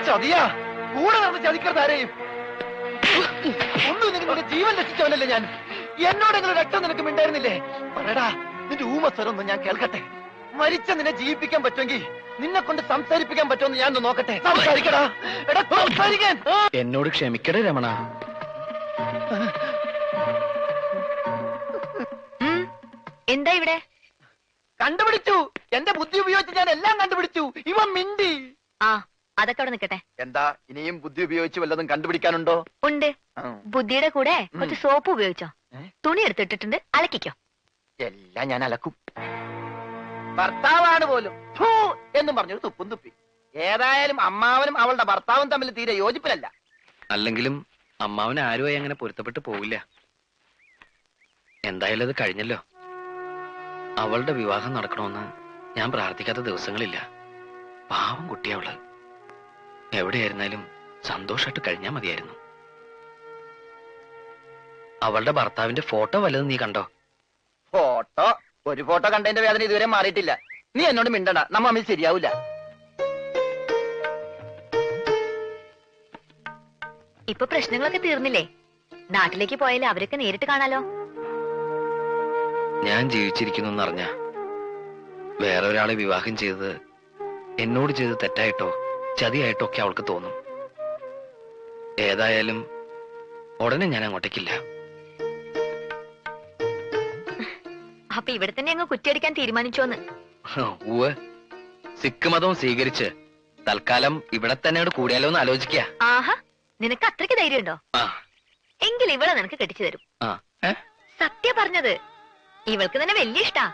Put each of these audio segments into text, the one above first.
ചതിയാ, കൂടെ നടന്ന് ചതിക്കരുത് ആരെയും. ഒന്നും നിങ്ങളുടെ ജീവൻ രക്ഷിച്ചവനല്ലേ ഞാൻ. എന്നോടെങ്കിലും രക്തം നിനക്ക് മിണ്ടായിരുന്നില്ലേ? പറയടാ, നിന്റെ ഊമസ്വരൊന്നും ഞാൻ കേൾക്കട്ടെ. മരിച്ച നിന്നെ ജീവിപ്പിക്കാൻ പറ്റുമെങ്കിൽ നിന്നെ കൊണ്ട് സംസാരിപ്പിക്കാൻ പറ്റുമെന്ന് ഞാൻ നോക്കട്ടെ. സംസാരിക്കടാ, എടാ സംസാരിക്കാൻ. എന്നോട് ക്ഷമിക്കടേ രമണ. എന്താ ഇവിടെ? കണ്ടുപിടിച്ചു. എന്റെ ബുദ്ധി ഉപയോഗിച്ച് ഞാൻ എല്ലാം കണ്ടുപിടിച്ചു. ഇവൻ മിണ്ടി. ആ, അതൊക്കെ അവിടെ നിൽക്കട്ടെ. എന്താ ഇനിയും ബുദ്ധി ഉപയോഗിച്ച് വല്ലതും കണ്ടുപിടിക്കാനുണ്ടോ? ഉണ്ട്. ബുദ്ധിയുടെ കൂടെ കുറച്ച് സോപ്പ് ഉപയോഗിച്ചോ. തുണി എടുത്തിട്ടിട്ടുണ്ട്, അലക്കിക്കോ. എല്ലാം ഞാൻ അലക്കും. ഭർത്താവാണ് പോലും എന്നും പറഞ്ഞൊരു തുപ്പും തുപ്പി. ഏതായാലും അമ്മാവനും അവളുടെ ഭർത്താവും തമ്മിൽ തീരെ യോജിപ്പിലല്ല. അല്ലെങ്കിലും അമ്മാവന് ആരുമായി അങ്ങനെ പൊരുത്തപ്പെട്ട് പോവില്ല. എന്തായാലും അത് കഴിഞ്ഞല്ലോ. അവളുടെ വിവാഹം നടക്കണമെന്ന് ഞാൻ പ്രാർത്ഥിക്കാത്ത ദിവസങ്ങളില്ല. പാവം കുട്ടിയവള്. എവിടെയായിരുന്നാലും സന്തോഷമായിട്ട് കഴിഞ്ഞാൽ മതിയായിരുന്നു. അവളുടെ ഭർത്താവിന്റെ ഫോട്ടോ വല്ലതും നീ കണ്ടോ? ഫോട്ടോ? ഒരു ഫോട്ടോ കണ്ടതിന്റെ വേദന ഇതുവരെ മാറിയിട്ടില്ല. നീ എന്നോട് മിണ്ടണ്ട, നമ്മ തമ്മിൽ ശരിയാവൂല. ഇപ്പൊ പ്രശ്നങ്ങളൊക്കെ തീർന്നില്ലേ? നാട്ടിലേക്ക് പോയാലും അവരൊക്കെ നേരിട്ട് കാണാലോ. ഞാൻ ജീവിച്ചിരിക്കുന്നു എന്നറിഞ്ഞ വേറെ ഒരാളെ വിവാഹം ചെയ്തത് എന്നോട് ചെയ്ത് തെറ്റായിട്ടോ ചതിയായിട്ടോ ഒക്കെ അവൾക്ക് തോന്നും. ഏതായാലും ഉടനെ ഞാൻ അങ്ങോട്ടേക്കില്ല. അപ്പൊ ഇവിടെ തന്നെ അങ്ങ് കുറ്റിയടിക്കാൻ തീരുമാനിച്ചോന്ന്? ഊവ്, സിഖ് മതവും സ്വീകരിച്ച് തൽക്കാലം ഇവിടെ തന്നെ കൂടിയാലോ എന്ന് ആലോചിക്ക. ആഹാ, നിനക്ക് അത്രയ്ക്ക് ധൈര്യമുണ്ടോ? എങ്കിൽ ഇവളെ നിനക്ക് കെട്ടിച്ചു തരും. സത്യം പറഞ്ഞത്. ഇവൾക്ക് തന്നെ വലിയ ഇഷ്ടാ.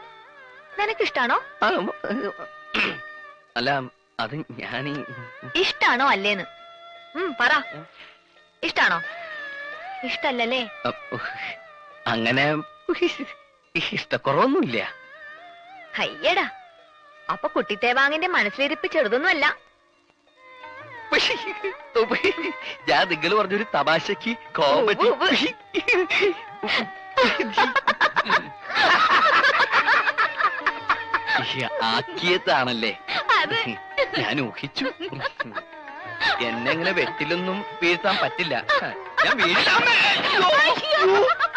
നിനക്ക് ഇഷ്ടാണോ? അല്ല, അത് ഞാനീ ഇഷ്ടാണോ അല്ലേന്ന് പറ. ഇഷ്ടാണോ? ഇഷ്ടല്ലേ? അങ്ങനെ ഇഷ്ടക്കുറവൊന്നുമില്ല. അയ്യടാ, അപ്പൊ കുട്ടിത്തേവാങ്ങിന്റെ മനസ്സിലിരിപ്പ് ചെറുതൊന്നുമല്ല. ഞാൻ നിങ്ങൾ പറഞ്ഞൊരു തമാശക്ക് കോമഡി ആക്കിയതാണല്ലേ ഞാൻ ഊഹിച്ചു. എന്നെ ഇങ്ങനെ വെട്ടിലൊന്നും വീഴ്ത്താൻ പറ്റില്ല. ഞാൻ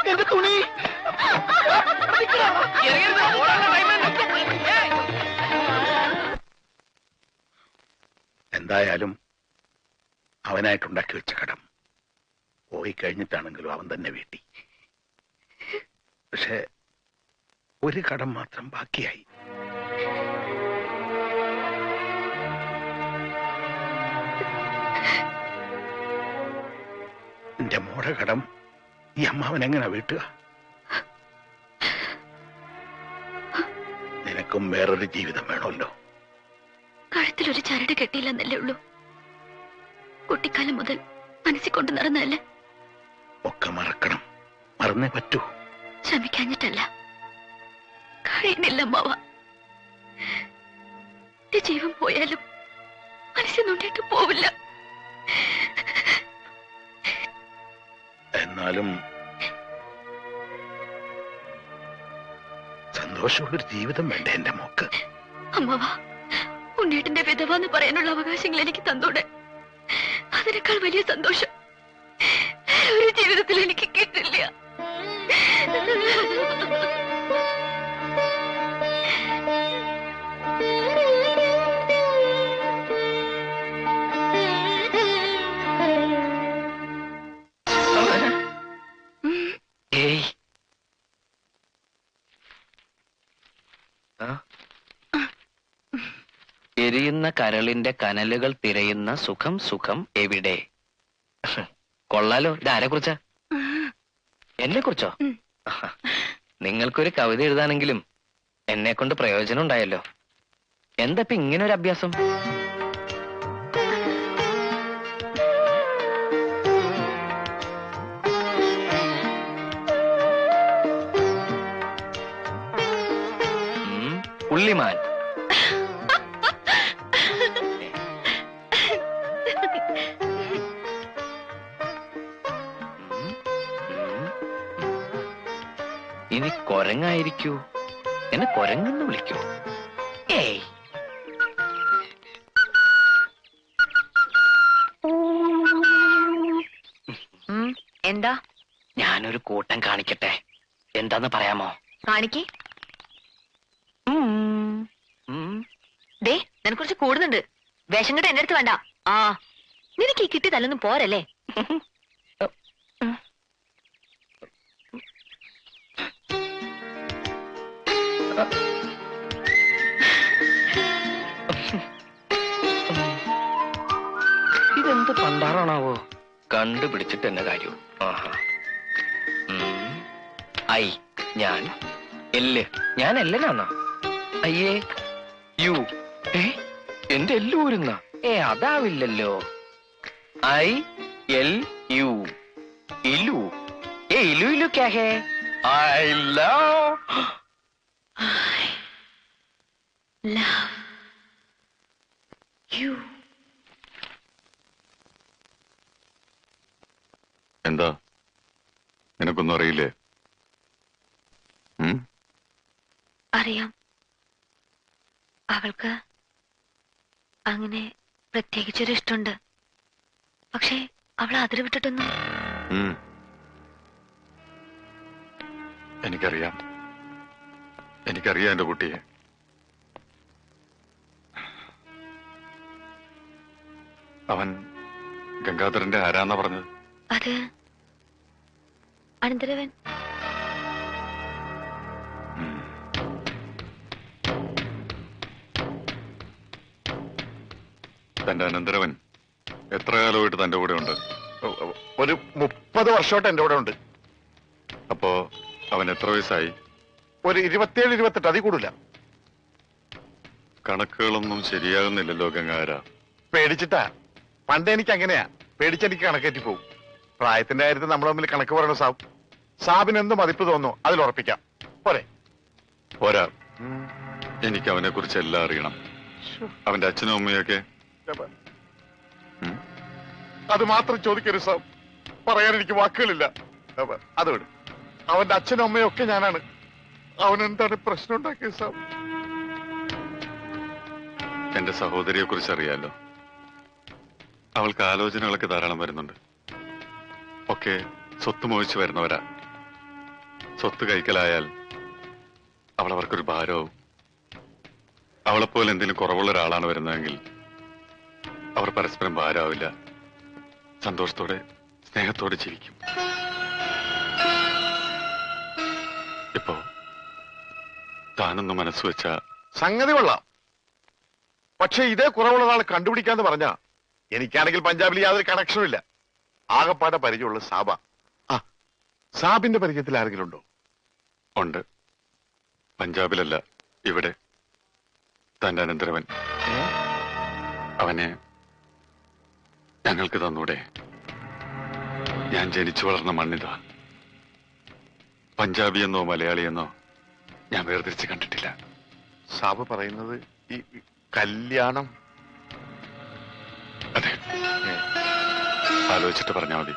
എന്റെ തുണി എന്തായാലും അവനായിട്ടുണ്ടാക്കി വെച്ച കടം പോയി കഴിഞ്ഞിട്ടാണെങ്കിലും അവൻ തന്നെ വീട്ടി. പക്ഷെ ഒരു കടം മാത്രം ബാക്കിയായി. എന്റെ മോടെ കടം ഈ അമ്മാവൻ എങ്ങനെ വീട്ടുക? നിനക്കും വേറൊരു ജീവിതം വേണമല്ലോ. കഴുത്തിലൊരു ചരട് കെട്ടിയില്ലെന്നല്ലേ ഉള്ളൂ. കുട്ടിക്കാലം മുതൽ മനസ്സിൽ കൊണ്ട് നടന്നല്ലേ. ഒക്കെ മറക്കണം. മറന്നേ പറ്റൂ. ശ്രമിക്കാഞ്ഞിട്ടല്ല, കഴിയുന്നില്ല അമ്മാവ. ജീവൻ പോയാലും മനസ്സിൽ നോണ്ടിട്ട് പോവില്ല. എന്നാലും സന്തോഷമുള്ളൊരു ജീവിതം വേണ്ടേ എന്റെ മോക്ക്? അമ്മാവ, ഉണ്ണീട്ടിന്റെ വിധവ എന്ന് പറയാനുള്ള അവകാശങ്ങൾ എനിക്ക് തന്നൂടെ? അതിനേക്കാൾ വലിയ സന്തോഷം ഒരു ജീവിതത്തിൽ എനിക്ക് കിട്ടില്ല. എരിയുന്ന കരളിന്റെ കനലുകൾ തിരയുന്ന സുഖം സുഖം എവിടെ? കൊള്ളാലോ. ഇതാരെ കുറിച്ചാ? എന്നെ കുറിച്ചോ? നിങ്ങൾക്കൊരു കവിത എഴുതാനെങ്കിലും എന്നെ കൊണ്ട് പ്രയോജനം ഉണ്ടായല്ലോ. എന്താ ഇപ്പൊ ഇങ്ങനൊരു അഭ്യാസം? പുള്ളിമാൻ. ഇനി കൊരങ്ങായിരിക്കൂ. എന്നെ കൊരങ്ങെന്ന് വിളിക്കൂ. ഏയ്, എന്താ? ഞാനൊരു കൂട്ടം കാണിക്കട്ടെ, എന്താന്ന് പറയാമോ? കാണിക്കേ. ദേ, നിനക്ക് കുറച്ച് കൂടുന്നുണ്ട്. വേഷം കെട്ട് എന്റെ അടുത്ത് വേണ്ട. ആ, നിനക്ക് ഈ കിട്ടിയതല്ലൊന്നും പോരല്ലേ? ഇതെന്ത് പണ്ടാറാണാവോ? കണ്ടുപിടിച്ചിട്ട് എന്നെ കാര്യം. ആഹാ. ഐ ഞാൻ എല്ല്, ഞാൻ എല്ലനാന്നാ. അയ്യേ യു, എന്റെ എല്ല് ഊരുന്ന. അതാവില്ലല്ലോ. ഐ എൽ യു, ഇലു. ഇലു ഇലു ക്യാ ഹേ? I love you. എന്താ, നിനക്കൊന്നും അറിയില്ലേ? അറിയാം. അവൾക്ക് അങ്ങനെ പ്രത്യേകിച്ചൊരു ഇഷ്ടമുണ്ട്. പക്ഷേ അവൾ അതിര് വിട്ടിട്ടൊന്നും. എനിക്കറിയാം, എനിക്കറിയാം എന്റെ കുട്ടിയെ. അവൻ ഗംഗാധരന്റെ ആരാന്നാ പറഞ്ഞത്? അത് അനന്തരവൻ. തന്റെ അനന്തരവൻ എത്ര കാലമായിട്ട് തന്റെ കൂടെ ഉണ്ട്? ഒരു 30 വർഷമായിട്ട് എന്റെ കൂടെ ഉണ്ട്. അപ്പോ അവൻ എത്ര വയസ്സായി? ഒരു 27-28, അതിൽ കൂടില്ല. കണക്കുകളൊന്നും ശരിയാകുന്നില്ലല്ലോ ഗംഗാര. പേടിച്ചിട്ടാ. പണ്ട് എനിക്ക് അങ്ങനെയാ, പേടിച്ചെനിക്ക് കണക്കേറ്റി പോകും. പ്രായത്തിന്റെ കാര്യത്തിൽ നമ്മൾ തമ്മിൽ കണക്ക് പറയണ സാബിന് എന്ത് മതിപ്പ് തോന്നുന്നു അതിൽ ഉറപ്പിക്കാം. പോരെ? പോരാ, എനിക്ക് അവനെ കുറിച്ച് എല്ലാം അറിയണം. അവന്റെ അച്ഛനും അമ്മയൊക്കെ. അത് മാത്രം ചോദിക്കരുത് സാബ്, പറയാൻ എനിക്ക് വാക്കുകളില്ല. അത് വിടും. അവന്റെ അച്ഛനും അമ്മയും ഒക്കെ ഞാനാണ്. അവൻ എന്താണ് പ്രശ്നം ഉണ്ടാക്കിയത് സാബ്? എന്റെ സഹോദരിയെ കുറിച്ച് അറിയാലോ. അവൾക്ക് ആലോചനകളൊക്കെ ധാരാളം വരുന്നുണ്ട്. ഒക്കെ സ്വത്ത് മോഹിച്ചു വരുന്നവരാ. സ്വത്ത് കൈക്കലായാൽ അവൾ അവർക്കൊരു ഭാരവും. അവളെപ്പോലെ എന്തെങ്കിലും കുറവുള്ള ഒരാളാണ് വരുന്നതെങ്കിൽ അവർ പരസ്പരം ഭാരമാവില്ല, സന്തോഷത്തോടെ സ്നേഹത്തോടെ ജീവിക്കും. ഇപ്പോ താനൊന്ന് മനസ്സ് വെച്ച സംഗതി കൊള്ളാം. പക്ഷെ ഇതേ കുറവുള്ള ഒരാളെ കണ്ടുപിടിക്കാന്ന് പറഞ്ഞാ എനിക്കാണെങ്കിൽ പഞ്ചാബിൽ യാതൊരു കണക്ഷനും ഇല്ല. ആകപ്പാടെ പരിചയമുള്ള സാബ. സാബിന്റെ പരിചയത്തിൽ ആരെങ്കിലും ഉണ്ടോ? ഉണ്ട്. പഞ്ചാബിലല്ല, ഇവിടെ. തന്റെ അനന്തരവൻ. അവനെ ഞങ്ങൾക്ക് തന്നൂടെ? ഞാൻ ജനിച്ചു വളർന്ന മണ്ണിതാ. പഞ്ചാബി എന്നോ മലയാളി എന്നോ ഞാൻ വേർതിരിച്ച് കണ്ടിട്ടില്ല. സാബ് പറയുന്നത് ഈ കല്യാണം? അതെ, ആലോചിച്ചിട്ട് പറഞ്ഞാൽ മതി.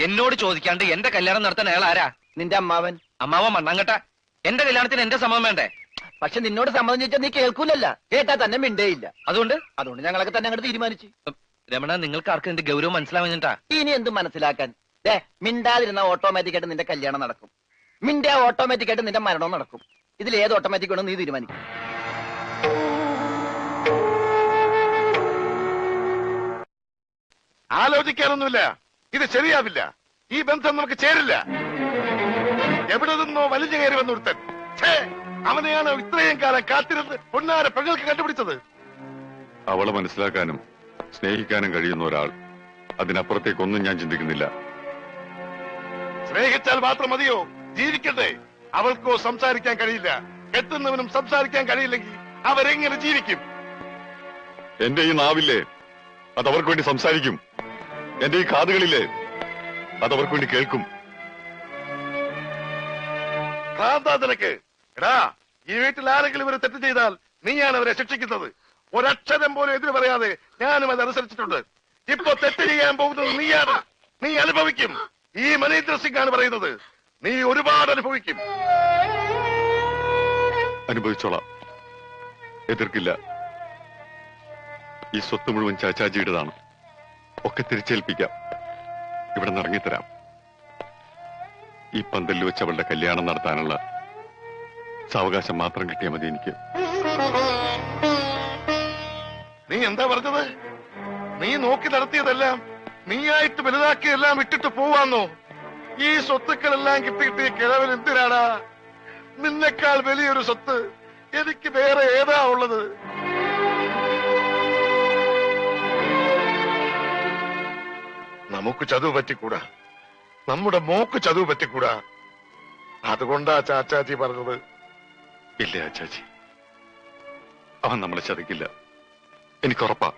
എന്നോട് ചോദിക്കാണ്ട് എന്റെ കല്യാണം നടത്താൻ അയാൾ ആരാ? നിന്റെ അമ്മാവൻ. അമ്മാവൻ മണ്ണാങ്കട്ട. എന്റെ കല്യാണത്തിന് എന്റെ സമ്മതം വേണ്ടേ? പക്ഷെ നിന്നോട് സമ്മതം ചോദിച്ചാൽ നീ കേൾക്കൂലല്ല. കേട്ടാ തന്നെ മിണ്ടേയില്ല. അതുകൊണ്ട് ഞങ്ങളൊക്കെ തന്നെ അങ്ങോട്ട് തീരുമാനിച്ചു. രമണ, നിങ്ങൾക്ക് ആർക്കും എന്റെ ഗൗരവം മനസ്സിലാവുന്നിട്ടാ? ഇനി എന്ത് മനസ്സിലാക്കാൻ? മിണ്ടാതിരുന്ന ഓട്ടോമാറ്റിക് ആയിട്ട് നിന്റെ കല്യാണം നടക്കും. മിണ്ടാ ഓട്ടോമാറ്റിക് ആയിട്ട് നിന്റെ മരണവും നടക്കും. ഇതിൽ ഏത് ഓട്ടോമാറ്റിക് വേണം നീ തീരുമാനിക്കും. ആലോചിക്കാനൊന്നുമില്ല. ഇത് ശരിയാവില്ല. ഈ ബന്ധം നമുക്ക് ചേരില്ല. എവിടെ നിന്നോ വലിഞ്ഞു കയറി വന്നൊരുത്തൻ. അവനെയാണ് ഇത്രയും കാലം കാത്തിരുന്ന് പൊന്നാര പെങ്ങൾക്ക് കണ്ടുപിടിച്ചത്. അവളെ മനസ്സിലാക്കാനും സ്നേഹിക്കാനും കഴിയുന്ന ഒരാൾ. അതിനപ്പുറത്തേക്കൊന്നും ഞാൻ ചിന്തിക്കുന്നില്ല. സ്നേഹിച്ചാൽ മാത്രം മതിയോ? ജീവിക്കട്ടെ. അവൾക്കോ സംസാരിക്കാൻ കഴിയില്ല. എത്തുന്നവനും സംസാരിക്കാൻ കഴിയില്ലെങ്കിൽ അവരെങ്ങനെ ജീവിക്കും? എന്റെ ഈ നാവില്ലേ, അതവർക്ക് വേണ്ടി സംസാരിക്കും. എന്റെ ഈ കാതുകളില്ലേ, അതവർക്ക് വേണ്ടി കേൾക്കും. നിനക്ക് എടാ, ഈ വീട്ടിൽ ആരെങ്കിലും ഇവരെ തെറ്റ് ചെയ്താൽ നീയാണ് അവരെ ശിക്ഷിക്കുന്നത്. ഒരക്ഷരം പോലും എതിര് പറയാതെ ഞാനും അത് അനുസരിച്ചിട്ടുണ്ട്. ഇപ്പൊ തെറ്റ് ചെയ്യാൻ പോകുന്നത് നീയാണ്. നീ അനുഭവിക്കും. ഈ മനീന്ദ്ര സിംഗ് ആണ് പറയുന്നത്. നീ ഒരുപാട് അനുഭവിക്കും. അനുഭവിച്ചോളാം, എതിർക്കില്ല. ഈ സ്വത്ത് മുഴുവൻ ചാച്ചാജിയുടേതാണ്. ഒക്കെ തിരിച്ചേൽപ്പിക്കാം. ഇവിടെ നിന്ന് ഇറങ്ങിത്തരാം. ഈ പന്തലിൽ വെച്ച് അവളുടെ കല്യാണം നടത്താനുള്ള സാവകാശം മാത്രം കിട്ടിയാൽ മതി എനിക്ക്. നീ എന്താ പറഞ്ഞത്? നീ നോക്കി നടത്തിയതെല്ലാം, നീയായിട്ട് വലുതാക്കിയെല്ലാം ഇട്ടിട്ട് പോവാന്നോ? ഈ സ്വത്തുക്കളെല്ലാം കിട്ടിയിട്ട് കിഴവൻ എന്തിനാടാ? നിന്നെക്കാൾ വലിയൊരു സ്വത്ത് എനിക്ക് വേറെ ഏതാ ഉള്ളത്? നമുക്ക് ചതുവ് പറ്റിക്കൂടാ, നമ്മുടെ മോക്ക് ചതുവ് പറ്റിക്കൂടാ. അതുകൊണ്ടാ ചാച്ചാജി പറഞ്ഞത്. ഇല്ല ചാച്ചി, അവൻ നമ്മളെ ചതിക്കില്ല, എനിക്കുറപ്പാ.